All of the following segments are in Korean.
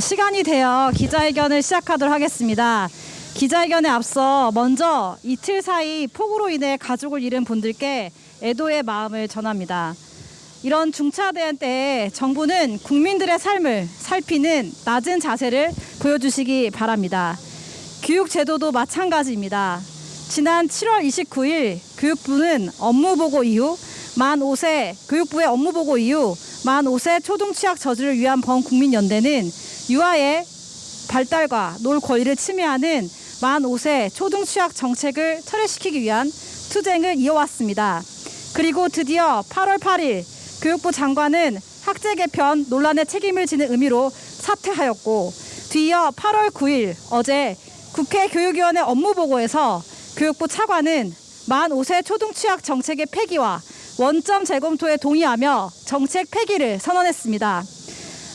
시간이 되어 기자회견을 시작하도록 하겠습니다. 기자회견에 앞서 먼저 이틀 사이 폭우로 인해 가족을 잃은 분들께 애도의 마음을 전합니다. 이런 중차대한 때에 정부는 국민들의 삶을 살피는 낮은 자세를 보여주시기 바랍니다. 교육제도도 마찬가지입니다. 지난 7월 29일 교육부의 업무보고 이후 만 5세 초등 취약 저지를 위한 범국민연대는 유아의 발달과 놀 권리를 침해하는 만 5세 초등 취약 정책을 철회시키기 위한 투쟁을 이어왔습니다. 그리고 드디어 8월 8일 교육부 장관은 학제 개편 논란의 책임을 지는 의미로 사퇴하였고, 뒤이어 8월 9일 어제 국회 교육위원회 업무보고에서 교육부 차관은 만 5세 초등 취약 정책의 폐기와 원점 재검토에 동의하며 정책 폐기를 선언했습니다.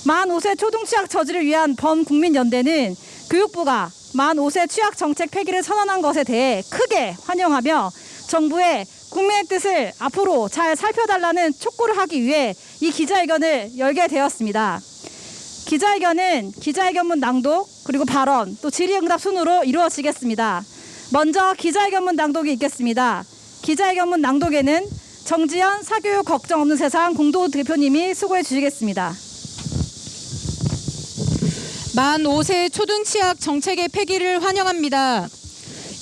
만 5세 초등 취약 저지를 위한 범국민연대는 교육부가 만 5세 취약 정책 폐기를 선언한 것에 대해 크게 환영하며 정부의 국민의 뜻을 앞으로 잘 살펴달라는 촉구를 하기 위해 이 기자회견을 열게 되었습니다. 기자회견은 기자회견문 낭독, 그리고 발언, 또 질의응답 순으로 이루어지겠습니다. 먼저 기자회견문 낭독이 있겠습니다. 기자회견문 낭독에는 정지현 사교육 걱정 없는 세상 공동대표님이 수고해 주시겠습니다. 만 5세 초등 취약 정책의 폐기를 환영합니다.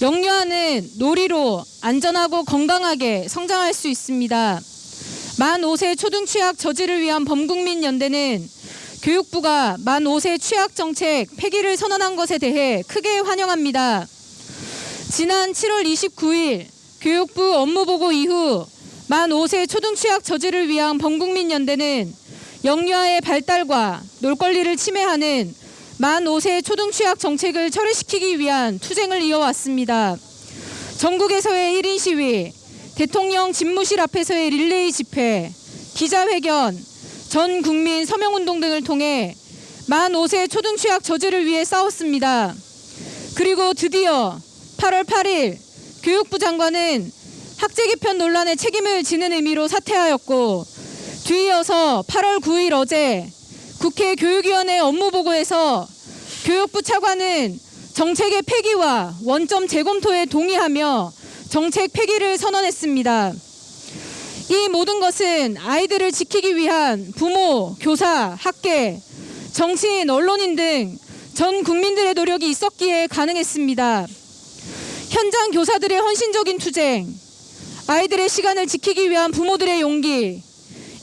영유아는 놀이로 안전하고 건강하게 성장할 수 있습니다. 만 5세 초등 취약 저지를 위한 범국민연대는 교육부가 만 5세 취약 정책 폐기를 선언한 것에 대해 크게 환영합니다. 지난 7월 29일 교육부 업무보고 이후 만 5세 초등 취약 저지를 위한 범국민연대는 영유아의 발달과 놀 권리를 침해하는 만 5세 초등 취약 정책을 철회시키기 위한 투쟁을 이어왔습니다. 전국에서의 1인 시위, 대통령 집무실 앞에서의 릴레이 집회, 기자회견, 전 국민 서명운동 등을 통해 만 5세 초등 취약 저지를 위해 싸웠습니다. 그리고 드디어 8월 8일 교육부 장관은 학제 개편 논란의 책임을 지는 의미로 사퇴하였고, 뒤이어서 8월 9일 어제 국회 교육위원회 업무보고에서 교육부 차관은 정책의 폐기와 원점 재검토에 동의하며 정책 폐기를 선언했습니다. 이 모든 것은 아이들을 지키기 위한 부모, 교사, 학계, 정치인, 언론인 등 전 국민들의 노력이 있었기에 가능했습니다. 현장 교사들의 헌신적인 투쟁, 아이들의 시간을 지키기 위한 부모들의 용기,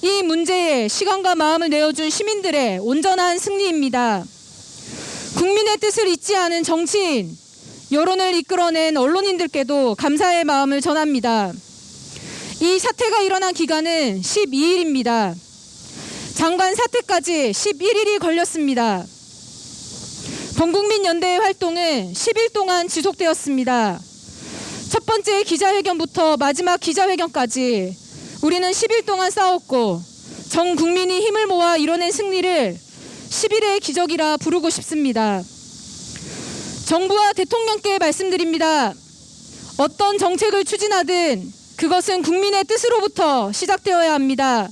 이 문제에 시간과 마음을 내어준 시민들의 온전한 승리입니다. 국민의 뜻을 잊지 않은 정치인, 여론을 이끌어낸 언론인들께도 감사의 마음을 전합니다. 이 사태가 일어난 기간은 12일입니다. 장관 사퇴까지 11일이 걸렸습니다. 범국민연대의 활동은 10일 동안 지속되었습니다. 첫 번째 기자회견부터 마지막 기자회견까지 우리는 10일 동안 싸웠고, 전 국민이 힘을 모아 이뤄낸 승리를 10일의 기적이라 부르고 싶습니다. 정부와 대통령께 말씀드립니다. 어떤 정책을 추진하든 그것은 국민의 뜻으로부터 시작되어야 합니다.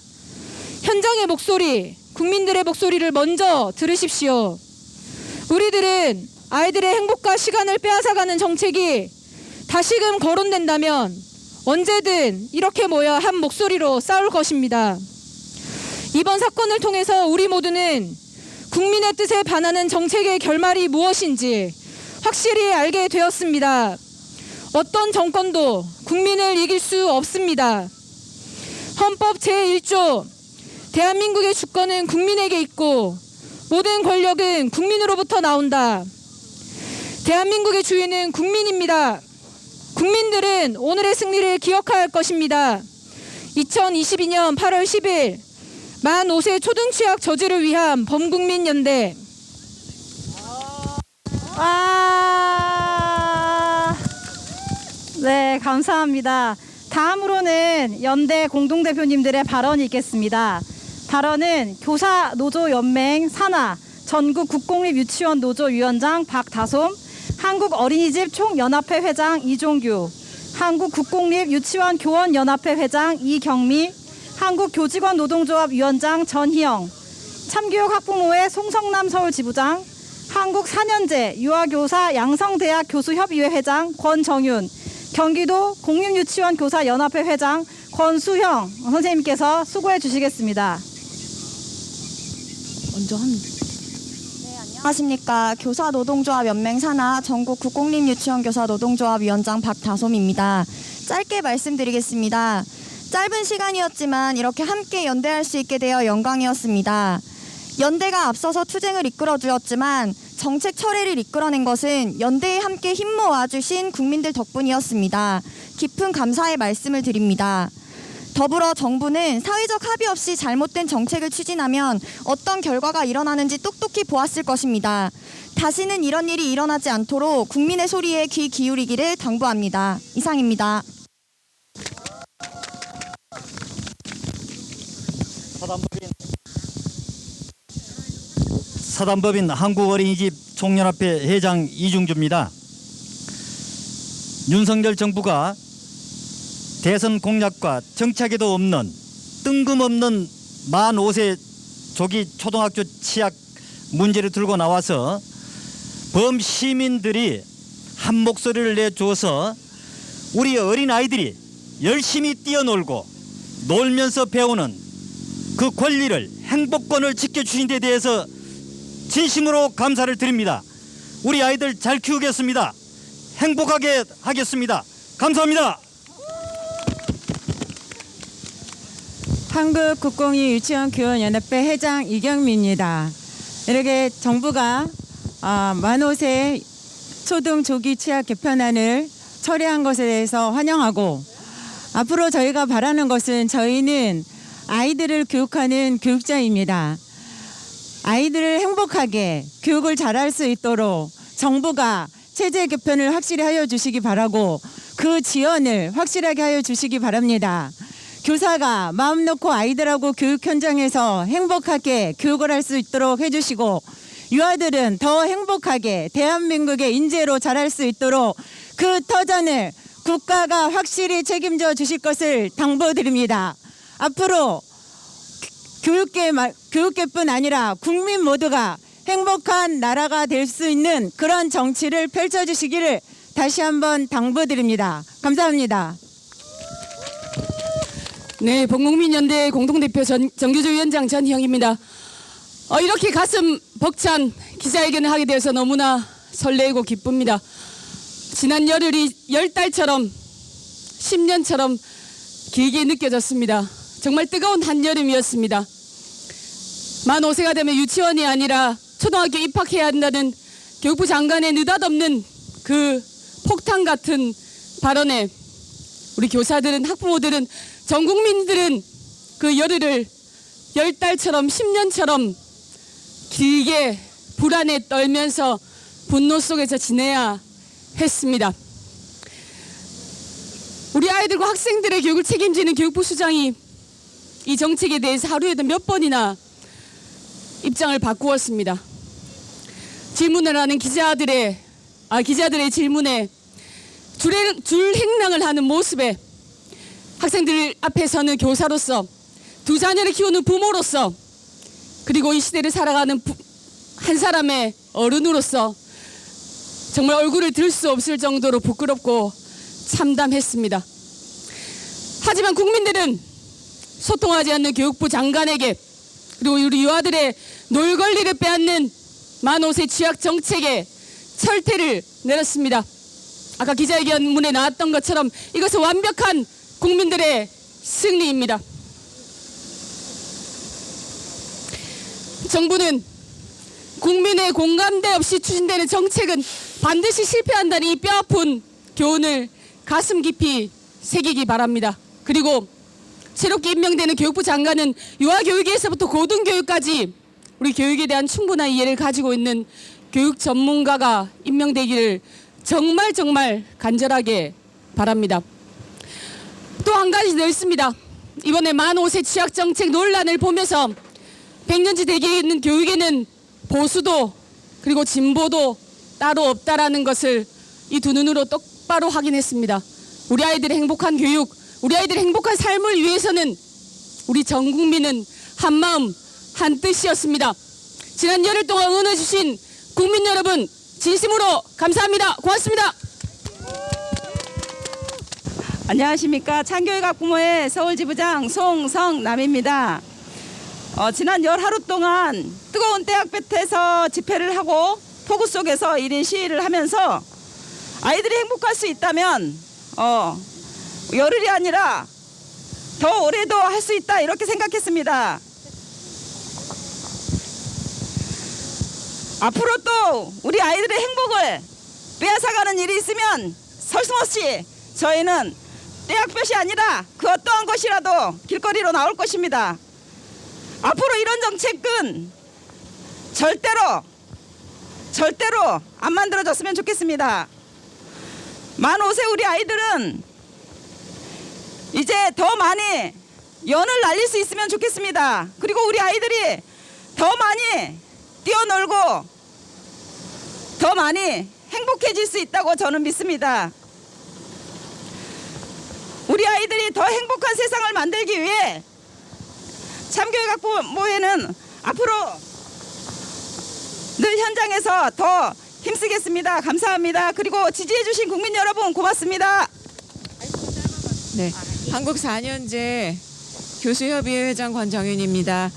현장의 목소리, 국민들의 목소리를 먼저 들으십시오. 우리들은 아이들의 행복과 시간을 빼앗아가는 정책이 다시금 거론된다면 언제든 이렇게 모여 한 목소리로 싸울 것입니다. 이번 사건을 통해서 우리 모두는 국민의 뜻에 반하는 정책의 결말이 무엇인지 확실히 알게 되었습니다. 어떤 정권도 국민을 이길 수 없습니다. 헌법 제1조 대한민국의 주권은 국민에게 있고 모든 권력은 국민으로부터 나온다. 대한민국의 주인은 국민입니다. 국민들은 오늘의 승리를 기억할 것입니다. 2022년 8월 10일 만 5세 초등 취약 저지를 위한 범국민연대. 네, 감사합니다. 다음으로는 연대 공동대표님들의 발언이 있겠습니다. 발언은 교사노조연맹 산하 전국국공립유치원 노조위원장 박다솜, 한국어린이집 총연합회 회장 이종규, 한국국공립유치원 교원연합회 회장 이경미, 한국교직원노동조합 위원장 전희영, 참교육 학부모회 송성남 서울지부장, 한국 4년제 유아교사 양성대학 교수협의회 회장 권정윤, 경기도 공립유치원 교사 연합회 회장 권수형 선생님께서 수고해 주시겠습니다. 먼저 합니다. 안녕하십니까. 교사노동조합 연맹 산하 전국 국공립유치원 교사 노동조합 위원장 박다솜입니다. 짧게 말씀드리겠습니다. 짧은 시간이었지만 이렇게 함께 연대할 수 있게 되어 영광이었습니다. 연대가 앞서서 투쟁을 이끌어 주었지만 정책 철회를 이끌어낸 것은 연대에 함께 힘 모아주신 국민들 덕분이었습니다. 깊은 감사의 말씀을 드립니다. 더불어 정부는 사회적 합의 없이 잘못된 정책을 추진하면 어떤 결과가 일어나는지 똑똑히 보았을 것입니다. 다시는 이런 일이 일어나지 않도록 국민의 소리에 귀 기울이기를 당부합니다. 이상입니다. 사단법인 한국어린이집 총연합회 회장 이중주입니다. 윤석열 정부가 대선 공약과 정책에도 없는 뜬금없는 만 5세 조기 초등학교 취약 문제를 들고 나와서 범시민들이 한 목소리를 내주어서 우리 어린아이들이 열심히 뛰어놀고 놀면서 배우는 그 권리를, 행복권을 지켜주신 데 대해서 진심으로 감사를 드립니다. 우리 아이들 잘 키우겠습니다. 행복하게 하겠습니다. 감사합니다. 한국국공립유치원교원연합회 회장 이경미입니다. 이렇게 정부가 만 5세 초등 조기 취약 개편안을 처리한 것에 대해서 환영하고, 앞으로 저희가 바라는 것은, 저희는 아이들을 교육하는 교육자입니다. 아이들을 행복하게 교육을 잘할 수 있도록 정부가 체제 개편을 확실히 하여 주시기 바라고, 그 지원을 확실하게 하여 주시기 바랍니다. 교사가 마음 놓고 아이들하고 교육 현장에서 행복하게 교육을 할 수 있도록 해주시고, 유아들은 더 행복하게 대한민국의 인재로 자랄 수 있도록 그 터전을 국가가 확실히 책임져 주실 것을 당부드립니다. 앞으로 교육계뿐 아니라 국민 모두가 행복한 나라가 될 수 있는 그런 정치를 펼쳐주시기를 다시 한번 당부드립니다. 감사합니다. 네, 범국민연대 공동대표 정규조 위원장 전희영입니다. 이렇게 가슴 벅찬 기자회견을 하게 되어서 너무나 설레고 기쁩니다. 지난 열흘이 10달처럼 10년처럼 길게 느껴졌습니다. 정말 뜨거운 한여름이었습니다. 만 5세가 되면 유치원이 아니라 초등학교 입학해야 한다는 교육부 장관의 느닷없는 그 폭탄 같은 발언에 우리 교사들은, 학부모들은, 전 국민들은 그 열흘을 10달처럼 10년처럼 길게 불안에 떨면서 분노 속에서 지내야 했습니다. 우리 아이들과 학생들의 교육을 책임지는 교육부 수장이 이 정책에 대해서 하루에도 몇 번이나 입장을 바꾸었습니다. 질문을 하는 기자들의 질문에 줄행랑을 하는 모습에 학생들 앞에서는 교사로서, 두 자녀를 키우는 부모로서, 그리고 이 시대를 살아가는 한 사람의 어른으로서 정말 얼굴을 들 수 없을 정도로 부끄럽고 참담했습니다. 하지만 국민들은 소통하지 않는 교육부 장관에게, 그리고 우리 유아들의 놀 권리를 빼앗는 만 5세 취약 정책에 철퇴를 내렸습니다. 아까 기자회견문에 나왔던 것처럼 이것은 완벽한 국민들의 승리입니다. 정부는 국민의 공감대 없이 추진되는 정책은 반드시 실패한다는 이 뼈아픈 교훈을 가슴 깊이 새기기 바랍니다. 그리고 새롭게 임명되는 교육부 장관은 유아교육에서부터 고등교육까지 우리 교육에 대한 충분한 이해를 가지고 있는 교육 전문가가 임명되기를 정말 간절하게 바랍니다. 또 한 가지 더 있습니다. 이번에 만 5세 취약 정책 논란을 보면서 100년치 대계에 있는 교육에는 보수도 그리고 진보도 따로 없다라는 것을 이 두 눈으로 똑바로 확인했습니다. 우리 아이들의 행복한 교육, 우리 아이들의 행복한 삶을 위해서는 우리 전 국민은 한마음 한 뜻이었습니다. 지난 열흘 동안 응원해주신 국민 여러분 진심으로 감사합니다. 고맙습니다. 안녕하십니까. 창교육 학부모의 서울지부장 송성남입니다. 지난 열 하루 동안 뜨거운 때학볕에서 집회를 하고 폭우 속에서 1인 시위를 하면서 아이들이 행복할 수 있다면 열흘이 아니라 더 오래도 할 수 있다 이렇게 생각했습니다. 앞으로 또 우리 아이들의 행복을 빼앗아가는 일이 있으면 서슴없이 저희는 때학볕이 아니라 그 어떠한 것이라도 길거리로 나올 것입니다. 앞으로 이런 정책은 절대로 안 만들어졌으면 좋겠습니다. 만 5세 우리 아이들은 이제 더 많이 연을 날릴 수 있으면 좋겠습니다. 그리고 우리 아이들이 더 많이 뛰어놀고 더 많이 행복해질 수 있다고 저는 믿습니다. 우리 아이들이 더 행복한 세상을 만들기 위해 참교육학부모회는 앞으로 늘 현장에서 더 힘쓰겠습니다. 감사합니다. 그리고 지지해주신 국민 여러분 고맙습니다. 네, 한국 4년제 교수협의회 회장 권정윤입니다.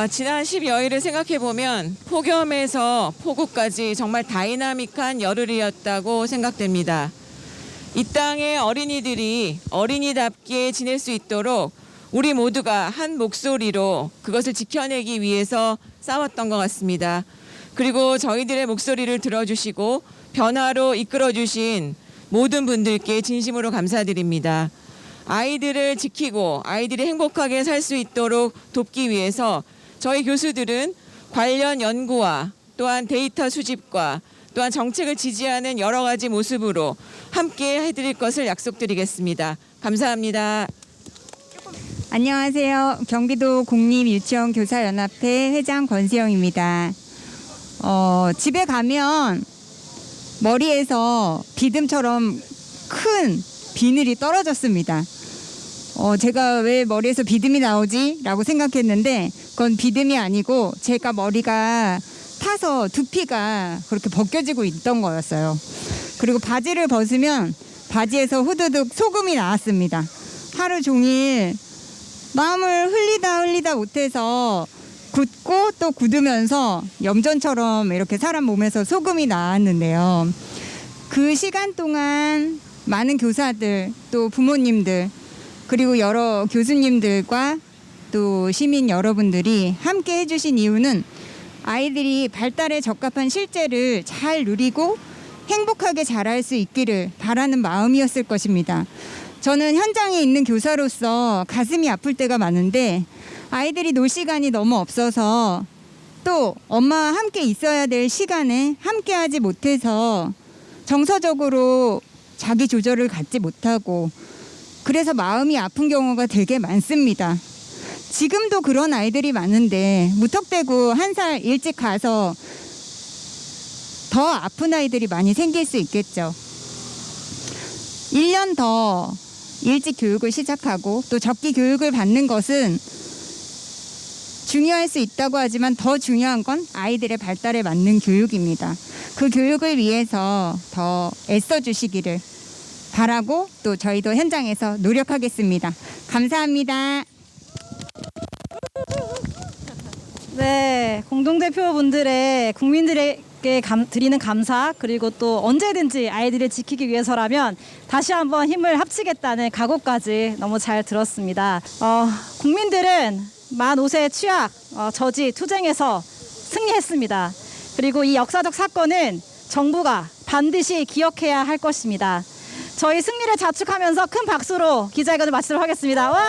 지난 12여일을 생각해보면 폭염에서 폭우까지 정말 다이나믹한 열흘이었다고 생각됩니다. 이 땅의 어린이들이 어린이답게 지낼 수 있도록 우리 모두가 한 목소리로 그것을 지켜내기 위해서 싸웠던 것 같습니다. 그리고 저희들의 목소리를 들어주시고 변화로 이끌어주신 모든 분들께 진심으로 감사드립니다. 아이들을 지키고 아이들이 행복하게 살 수 있도록 돕기 위해서 저희 교수들은 관련 연구와 또한 데이터 수집과 또한 정책을 지지하는 여러 가지 모습으로 함께 해드릴 것을 약속드리겠습니다. 감사합니다. 안녕하세요. 경기도 공립유치원교사연합회 회장 권수영입니다. 집에 가면 머리에서 비듬처럼 큰 비늘이 떨어졌습니다. 제가 왜 머리에서 비듬이 나오지? 라고 생각했는데 그건 비듬이 아니고 제가 머리가 타서 두피가 그렇게 벗겨지고 있던 거였어요. 그리고 바지를 벗으면 바지에서 후두둑 소금이 나왔습니다. 하루 종일 마음을 흘리다 못해서 굳고 또 굳으면서 염전처럼 이렇게 사람 몸에서 소금이 나왔는데요. 그 시간 동안 많은 교사들 또 부모님들 그리고 여러 교수님들과 또 시민 여러분들이 함께 해주신 이유는 아이들이 발달에 적합한 실제를 잘 누리고 행복하게 자랄 수 있기를 바라는 마음이었을 것입니다. 저는 현장에 있는 교사로서 가슴이 아플 때가 많은데 아이들이 놀 시간이 너무 없어서 또 엄마와 함께 있어야 될 시간에 함께 하지 못해서 정서적으로 자기 조절을 갖지 못하고 그래서 마음이 아픈 경우가 되게 많습니다. 지금도 그런 아이들이 많은데 무턱대고 한 살 일찍 가서 더 아픈 아이들이 많이 생길 수 있겠죠. 1년 더 일찍 교육을 시작하고 또 적기 교육을 받는 것은 중요할 수 있다고 하지만 더 중요한 건 아이들의 발달에 맞는 교육입니다. 그 교육을 위해서 더 애써주시기를 바라고 또 저희도 현장에서 노력하겠습니다. 감사합니다. 네, 공동대표분들의 국민들에게 드리는 감사 그리고 또 언제든지 아이들을 지키기 위해서라면 다시 한번 힘을 합치겠다는 각오까지 너무 잘 들었습니다. 국민들은 만 5세 취약, 저지, 투쟁에서 승리했습니다. 그리고 이 역사적 사건은 정부가 반드시 기억해야 할 것입니다. 저희 승리를 자축하면서 큰 박수로 기자회견을 마치도록 하겠습니다. 와!